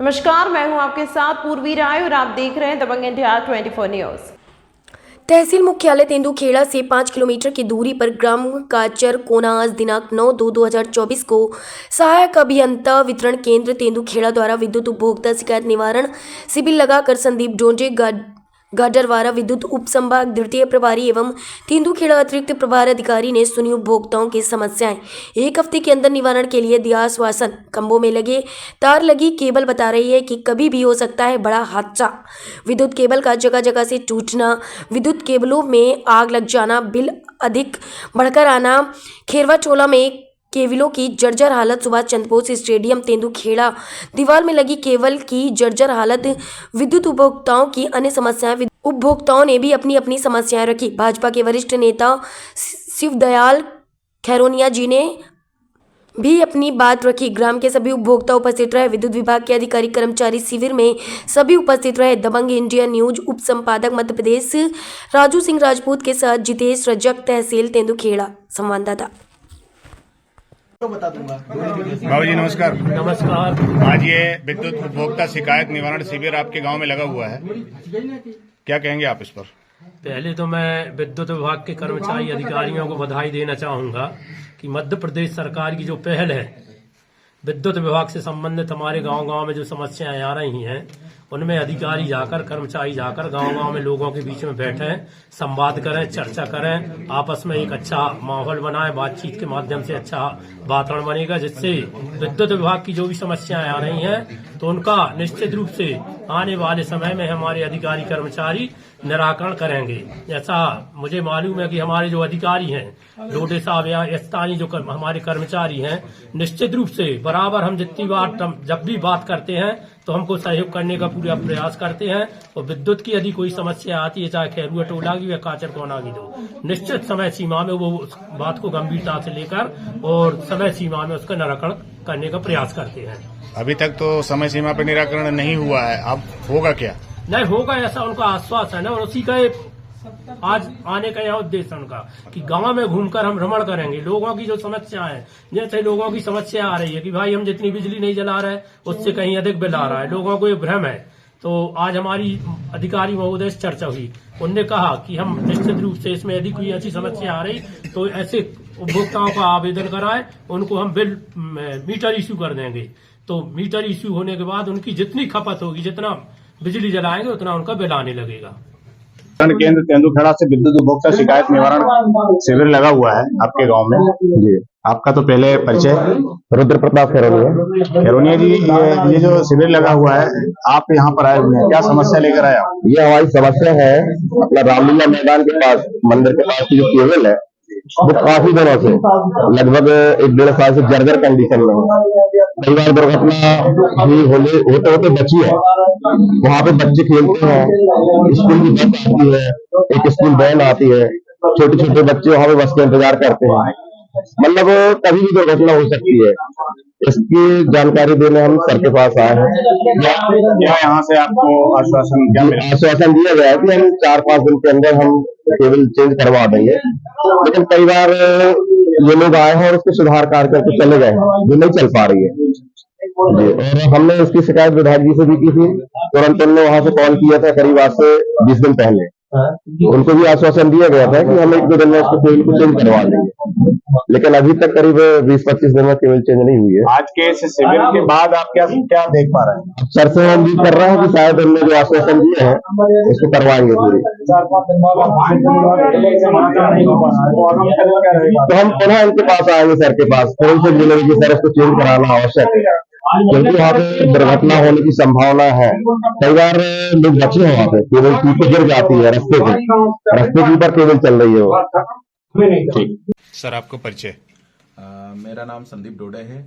नमस्कार, मैं हूं आपके साथ पूर्वी राय और आप देख रहे हैं दबंग इंडिया 24 न्यूज। तहसील मुख्यालय तेंदुखेड़ा से 5 किलोमीटर की दूरी पर ग्राम काचर कोना आज दिनांक 9/2/2024 को सहायक अभियंता वितरण केंद्र तेंदुखेड़ा द्वारा विद्युत उपभोक्ता शिकायत निवारण शिविर लगाकर संदीप डोंजे गाडरवारा विद्युत उप संभाग द्वितीय प्रभारी एवं तेंदुखेड़ा अतिरिक्त प्रभार अधिकारी ने सुनी उपभोक्ताओं की समस्याएं। एक हफ्ते के अंदर निवारण के लिए दिया आश्वासन। खंभों में लगे तार लगी केबल बता रही है कि कभी भी हो सकता है बड़ा हादसा। विद्युत केबल का जगह जगह से टूटना, विद्युत केबलों में आग लग जाना, बिल अधिक बढ़कर आना, खेरवा चोला में केबलों की जर्जर हालत, सुभाष चंद्र बोस स्टेडियम तेंदुखेड़ा दीवार में लगी केबल की जर्जर हालत, विद्युत उपभोक्ताओं की अन्य समस्याएं। उपभोक्ताओं ने भी अपनी अपनी समस्याएं रखी। भाजपा के वरिष्ठ नेता शिवदयाल खैरोनिया जी ने भी अपनी बात रखी। ग्राम के सभी उपभोक्ता उपस्थित रहे। विद्युत विभाग के अधिकारी कर्मचारी शिविर में सभी उपस्थित रहे। दबंग इंडिया न्यूज उप संपादक मध्य प्रदेश राजू सिंह राजपूत के साथ जितेश रजक, तहसील तेंदुखेड़ा संवाददाता। बाबू जी नमस्कार। नमस्कार। आज ये विद्युत उपभोक्ता शिकायत निवारण शिविर आपके गांव में लगा हुआ है, क्या कहेंगे आप इस पर? पहले तो मैं विद्युत विभाग के कर्मचारी अधिकारियों को बधाई देना चाहूंगा कि मध्य प्रदेश सरकार की जो पहल है विद्युत विभाग से संबंधित हमारे गांव-गांव में जो समस्याएं आ रही हैं उनमें अधिकारी जाकर, कर्मचारी जाकर गांव-गांव में लोगों के बीच में बैठें, संवाद करें, चर्चा करें, आपस में एक अच्छा माहौल बनाएं, बातचीत के माध्यम से अच्छा वातावरण बनेगा जिससे विद्युत विभाग की जो भी समस्याएं आ रही हैं तो उनका निश्चित रूप से आने वाले समय में हमारे अधिकारी कर्मचारी निराकरण करेंगे। जैसा मुझे मालूम है कि हमारे जो अधिकारी हैं डोडे साहब या स्थानीय जो हमारे कर्मचारी हैं निश्चित रूप से बराबर हम जितनी बार जब भी बात करते हैं तो हमको सहयोग करने का पूरा प्रयास करते हैं और विद्युत की यदि कोई समस्या आती है चाहे खैरुआ टोला की या काचर कोना की तो निश्चित समय सीमा में वो उस बात को गंभीरता से लेकर और समय सीमा में उसका निराकरण करने का प्रयास करते हैं। अभी तक तो समय सीमा पर निराकरण नहीं हुआ है, अब होगा क्या? नहीं होगा ऐसा उनका आश्वासन है और उसी का आज आने का यह उद्देश्य है उनका कि गांव में घूमकर हम भ्रमण करेंगे। लोगों की जो समस्या है, जैसे लोगों की समस्या आ रही है कि भाई हम जितनी बिजली नहीं जला रहे उससे कहीं अधिक बिल आ रहा है, लोगों को ये भ्रम है। तो आज हमारी अधिकारी महोदय से चर्चा हुई, उनने कहा कि हम निश्चित रूप से इसमें यदि कोई ऐसी समस्या आ रही तो ऐसे उपभोक्ताओं का आवेदन कराए, उनको हम बिल मीटर इश्यू कर देंगे। तो मीटर इश्यू होने के बाद उनकी जितनी खपत होगी, जितना बिजली जलाएंगे उतना उनका बिल आने लगेगा। केंद्र तेंदुखेड़ा से विद्युत उपभोक्ता शिकायत निवारण शिविर लगा हुआ है आपके गांव में जी। आपका तो पहले परिचय? रुद्र प्रताप खैरोनिया जी, ये जो शिविर लगा हुआ है आप यहाँ पर आए हुए हैं, क्या समस्या लेकर आए आप? ये हमारी समस्या है अपना रामलीला मैदान के पास, मंदिर के पास की जो केबल है वो काफी दिनों से लगभग 1-1.5 साल से जर्जर कंडीशन में है। कई बार दुर्घटना भी होते होते बची है। वहाँ पे बच्चे खेलते हैं, स्कूल की बस आती है, एक स्कूल वैन आती है, छोटे छोटे बच्चे वहाँ पे बस का इंतजार करते हैं। मतलब कभी भी दुर्घटना हो सकती है। इसकी जानकारी देने हम सर के पास आए हैं। क्या यहाँ से आपको आश्वासन दिया गया है कि हम 4-5 दिन के अंदर हम केबल चेंज करवा देंगे, लेकिन कई बार ये लोग आए हैं और उसको सुधार कार्य करके चले गए हैं, जो नहीं चल पा रही है जी। और हमने इसकी शिकायत विधायक जी से भी की थी, तुरंत उन्होंने वहां से कॉल किया था करीब आज से 20 दिन पहले। उनको भी आश्वासन दिया गया था कि हम 1-2 दिन में इसको केबल को चेंज करवा देंगे, लेकिन अभी तक करीब 20-25 दिन में केबल चेंज नहीं हुई है। आज के इस शिविर के बाद आप क्या देख पा रहे हैं? सर से हम उम्मीद कर रहे हैं कि शायद उन्होंने जो आश्वासन दिए हैं उसको करवाएंगे पूरी। तो हम पुनः इनके पास आएंगे सर के पास, फोन से मिलेंगे कि सर इसको चेंज कराना आवश्यक है, क्योंकि वहाँ पे दुर्घटना होने की संभावना है। कई बार लोग बचे हैं वहाँ पे, केबल पीछे गिर जाती है रास्ते के ऊपर केबल चल रही है वो। ठीक सर, आपको परिचय? मेरा नाम संदीप डोडे है,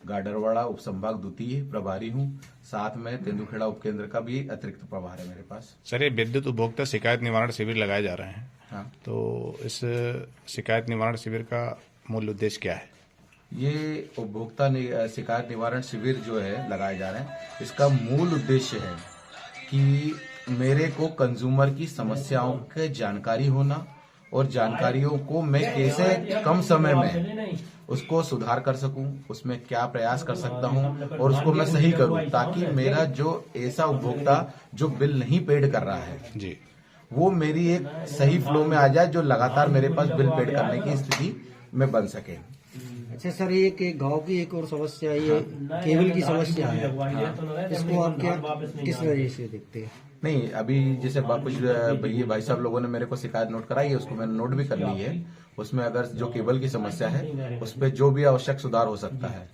गाडरवाड़ा उप संभाग द्वितीय प्रभारी हूँ, साथ में तेंदुखेड़ा उपकेंद्र का भी अतिरिक्त प्रभार है मेरे पास। सर, ये विद्युत उपभोक्ता शिकायत निवारण शिविर लगाए जा रहे हैं, हाँ, तो इस शिकायत निवारण शिविर का मूल उद्देश्य क्या है? ये उपभोक्ता शिकायत निवारण शिविर जो है लगाए जा रहे हैं, इसका मूल उद्देश्य है कि मेरे को कंज्यूमर की समस्याओं की जानकारी होना और जानकारियों को मैं कैसे कम समय में उसको सुधार कर सकूं, उसमें क्या प्रयास कर सकता हूं और उसको मैं सही करूं, ताकि मेरा जो ऐसा उपभोक्ता जो बिल नहीं पेड कर रहा है जी, वो मेरी एक सही फ्लो में आ जाए, जो लगातार मेरे पास बिल पेड करने की स्थिति में बन सके। अच्छा सर, ये गांव की एक और समस्या ये केबल की समस्या है, इसको आप क्या किस वजह से देखते हैं? नहीं, अभी जैसे कुछ भाई साहब लोगों ने मेरे को शिकायत नोट कराई है, उसको मैंने नोट भी कर ली है। उसमें अगर जो केबल की समस्या है उस पर जो भी आवश्यक सुधार हो सकता है,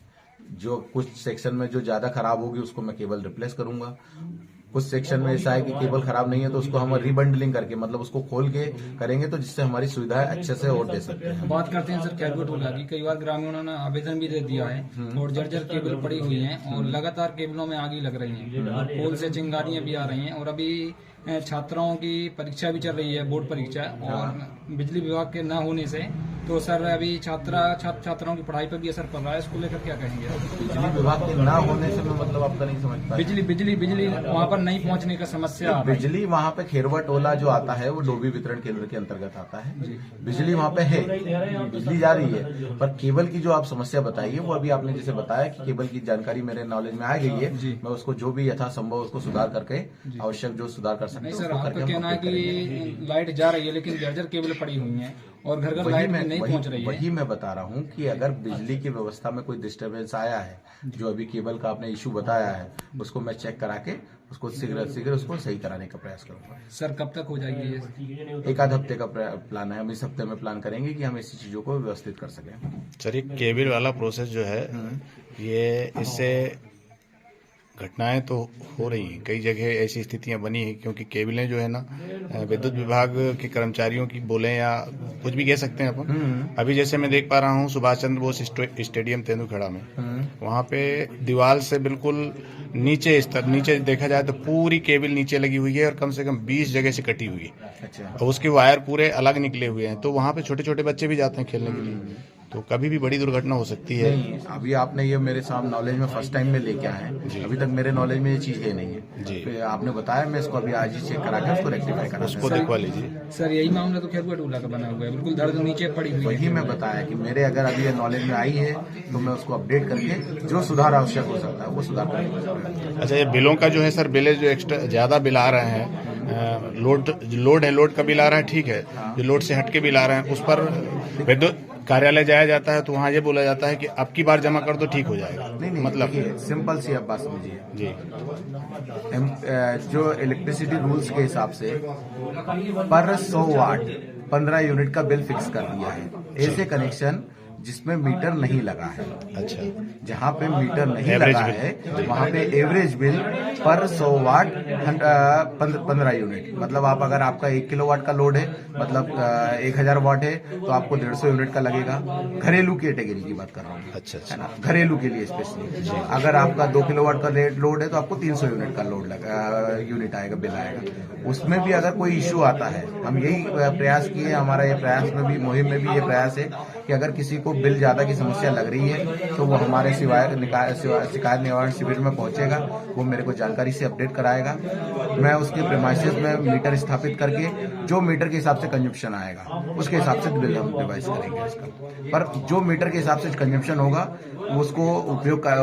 जो कुछ सेक्शन में जो ज्यादा खराब होगी उसको मैं केबल रिप्लेस करूंगा। कुछ सेक्शन में ऐसा है कि केबल खराब नहीं है तो उसको हम रिबंडलिंग करके, मतलब उसको खोल के करेंगे तो जिससे हमारी सुविधाएं अच्छे से और दे सकते हैं। बात करते हैं सर कैलकुलेट होला की, कई बार ग्रामीणों ने आवेदन भी दे दिया है और जर्जर केबल पड़ी हुई हैं और लगातार केबलों में आग लग रही हैं और पोल से चिंगारियां भी आ रही हैं और अभी छात्राओं की परीक्षा भी चल रही है, बोर्ड परीक्षा, और बिजली विभाग के न होने से तो सर अभी छात्राओं की पढ़ाई पर भी असर पड़ रहा है। इसको लेकर क्या कहेंगे? बिजली विभाग के ना होने से मैं मतलब आपका नहीं समझ पाया। बिजली वहाँ पर नहीं पहुँचने का समस्या। बिजली वहाँ पे खेरवा टोला जो आता है वो डोबी वितरण केंद्र के अंतर्गत आता है। बिजली वहाँ पे है, बिजली जा रही है, पर केबल की जो आप समस्या बताई है वो अभी आपने जैसे बताया कि केबल की जानकारी मेरे नॉलेज में आ गई है, मैं उसको जो भी यथासंभव उसको सुधार करके आवश्यक जो सुधार कर सकते नहीं हैं सर, उसको आपका करके कहना है कि लाइट जा रही है लेकिन जर्जर केबल पड़ी हुई है और घर घर लाइट नहीं पहुंच रही है। वही मैं बता रहा हूँ कि अगर बिजली की व्यवस्था में कोई डिस्टरबेंस आया है, जो अभी केबल का आपने इशू बताया है, उसको मैं चेक करा के उसको शीघ्र उसको सही कराने का प्रयास करूंगा। सर कब तक हो जाएगी ये? एक आध हफ्ते का प्लान है, हम इस हफ्ते में प्लान करेंगे कि हम ऐसी चीजों को व्यवस्थित कर सकें। सर ये केबल वाला प्रोसेस जो है ये इससे घटनाएं तो हो रही हैं, कई जगह ऐसी स्थितियां बनी हैं, क्योंकि केबलें जो है ना विद्युत विभाग के कर्मचारियों की बोले या कुछ भी कह सकते हैं अपन। अभी जैसे मैं देख पा रहा हूँ सुभाष चंद्र बोस स्टेडियम तेंदुखेड़ा में, वहाँ पे दीवार से बिल्कुल नीचे देखा जाए तो पूरी केबल नीचे लगी हुई है और कम से कम 20 जगह से कटी हुई है। अच्छा। और उसके वायर पूरे अलग निकले हुए हैं, तो वहाँ पे छोटे छोटे बच्चे भी जाते हैं खेलने के लिए, तो कभी भी बड़ी दुर्घटना हो सकती है। नहीं, अभी आपने ये मेरे सामने नॉलेज में फर्स्ट टाइम में लेके आए हैं, अभी तक मेरे नॉलेज में ये चीज है नहीं है जी। फिर आपने बताया, मैं इसको अभी आज ही चेक करा के उसको रेक्टिफाई करा उसको दिखवा लीजिए। सर यही मामला तो खेरवा टोला का बना हुआ है, बिल्कुल दर्द नीचे पड़ी हुई है। वही मैं बताया कि मेरे अगर अभी ये नॉलेज में आई है तो मैं उसको अपडेट करके जो सुधार आवश्यक हो सकता है वो सुधार करेंगे। अच्छा, ये बिलों का जो है सर, बिल जो एक्स्ट्रा ज्यादा बिल आ रहे हैं, लोड का बिल आ रहा है, ठीक है, जो लोड से हट के बिल आ रहे हैं उस पर विद्युत कार्यालय जाया जाता है तो वहाँ ये बोला जाता है कि अब की बार जमा कर दो ठीक हो जाएगा। नहीं, मतलब सिंपल सी आप बात समझिए जी, जो इलेक्ट्रिसिटी रूल्स के हिसाब से पर 100 वाट 15 यूनिट का बिल फिक्स कर दिया है। ऐसे कनेक्शन जिसमें मीटर नहीं लगा है, अच्छा, जहाँ पे मीटर नहीं लगा है वहाँ पे एवरेज बिल पर 100 वाट 15 यूनिट, मतलब आप अगर आपका 1 किलोवाट का लोड है, मतलब 1000 वाट है तो आपको 150 यूनिट का लगेगा। घरेलू कैटेगरी की बात कर रहा हूँ, अच्छा, है ना, घरेलू के लिए स्पेशली। अगर आपका 2 किलोवाट का लोड है तो आपको 300 यूनिट का यूनिट आएगा, बिल आएगा। उसमें भी अगर कोई इश्यू आता है, हम यही प्रयास किए, हमारा ये प्रयास में भी, मुहिम में भी ये प्रयास है कि अगर किसी को बिल ज्यादा की समस्या लग रही है तो वो हमारे शिकायत निवारण शिविर में पहुंचेगा, वो मेरे को जानकारी से अपडेट कराएगा। मैं उसके प्रेमाइसेस में मीटर स्थापित करके जो मीटर के हिसाब से कंजप्शन आएगा उसके हिसाब से बिल हम डिवाइस करेंगे उसका। पर जो मीटर के हिसाब से कंजप्शन होगा उसको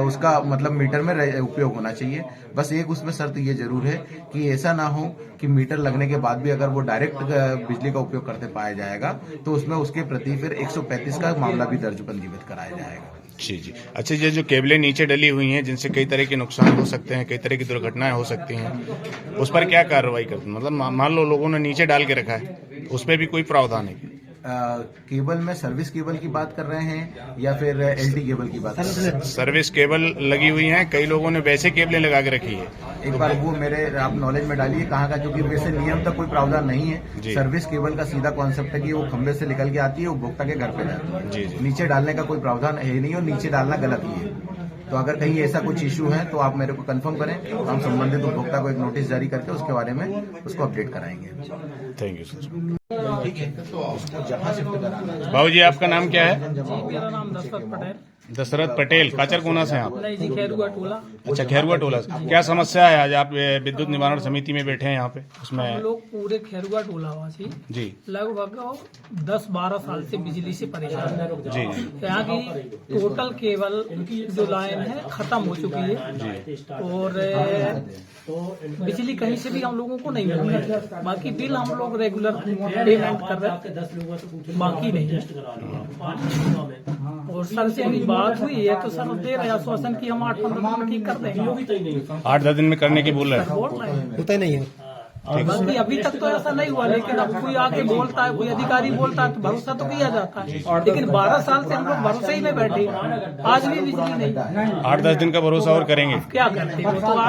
उसका मतलब मीटर में उपयोग होना चाहिए। बस एक उसमें शर्त ये जरूर है कि ऐसा ना हो कि मीटर लगने के बाद भी अगर वो डायरेक्ट बिजली का उपयोग करते पाया जाएगा तो उसमें उसके प्रति फिर 135 का मामला भी दर्ज पंजीबद्ध कराया जाएगा। जी। अच्छा, ये जो केबलें नीचे डली हुई हैं जिनसे कई तरह के नुकसान हो सकते हैं, कई तरह की दुर्घटनाएं हो सकती हैं, उस पर क्या कार्रवाई करते हैं? मतलब मान लो लोगों ने नीचे डाल के रखा है, उस पर भी कोई प्रावधान है? केबल में सर्विस केबल की बात कर रहे हैं या फिर एलटी केबल की बात कर रहे हैं? सर्विस केबल लगी हुई है, कई लोगों ने वैसे केबलें लगा के रखी है। एक बार वो मेरे आप नॉलेज में डालिए कहाँ का, क्योंकि वैसे नियम तक कोई प्रावधान नहीं है। सर्विस केबल का सीधा कॉन्सेप्ट है कि वो खंबे से निकल के आती है, उपभोक्ता के घर पे जाती है। नीचे डालने का कोई प्रावधान है नहीं और नीचे डालना गलत ही है। तो अगर कहीं ऐसा कुछ इशू है तो आप मेरे को कंफर्म करें, हम संबंधित उपभोक्ता को एक नोटिस जारी करके उसके बारे में उसको अपडेट कराएंगे। Thank you sir. ठीक है, तो उसको जहाँ शिफ्ट कराना है। बाबू जी, आपका नाम क्या है? मेरा नाम दशरथ पटेल। दशरथ पटेल काचरकोना से हैं आप? नहीं जी, खैरुआ टोला। अच्छा, खैरुआ टोला से। क्या समस्या है आज आप विद्युत निवारण समिति में बैठे हैं यहाँ पे? हम उसमें लोग पूरे खैरुआ टोला वासी जी लगभग 10-12 साल से बिजली से परेशान है। जी यहाँ की टोटल केबल जो लाइन है खत्म हो चुकी है और बिजली कहीं से भी हम लोगों को नहीं मिल रही है। बाकी बिल हम लोग रेगुलर पेमेंट कर रहे हैं, बाकी नहीं है। और सर से अभी बात हुई है तो सर दे रहे आश्वासन की हम 8-15 दिन में ठीक कर देंगे। 8-10 दिन में करने की बोल रहे हैं। बोल रहे हैं, होता ही नहीं है। बाकी अभी तक तो ऐसा नहीं हुआ, लेकिन अब कोई आके बोलता है, कोई अधिकारी बोलता है तो भरोसा तो किया जाता है। लेकिन 12 साल से हम लोग भरोसे ही में बैठे, आज भी बिजली नहीं। 8-10 दिन का भरोसा और करेंगे। क्या करते हैं वो तो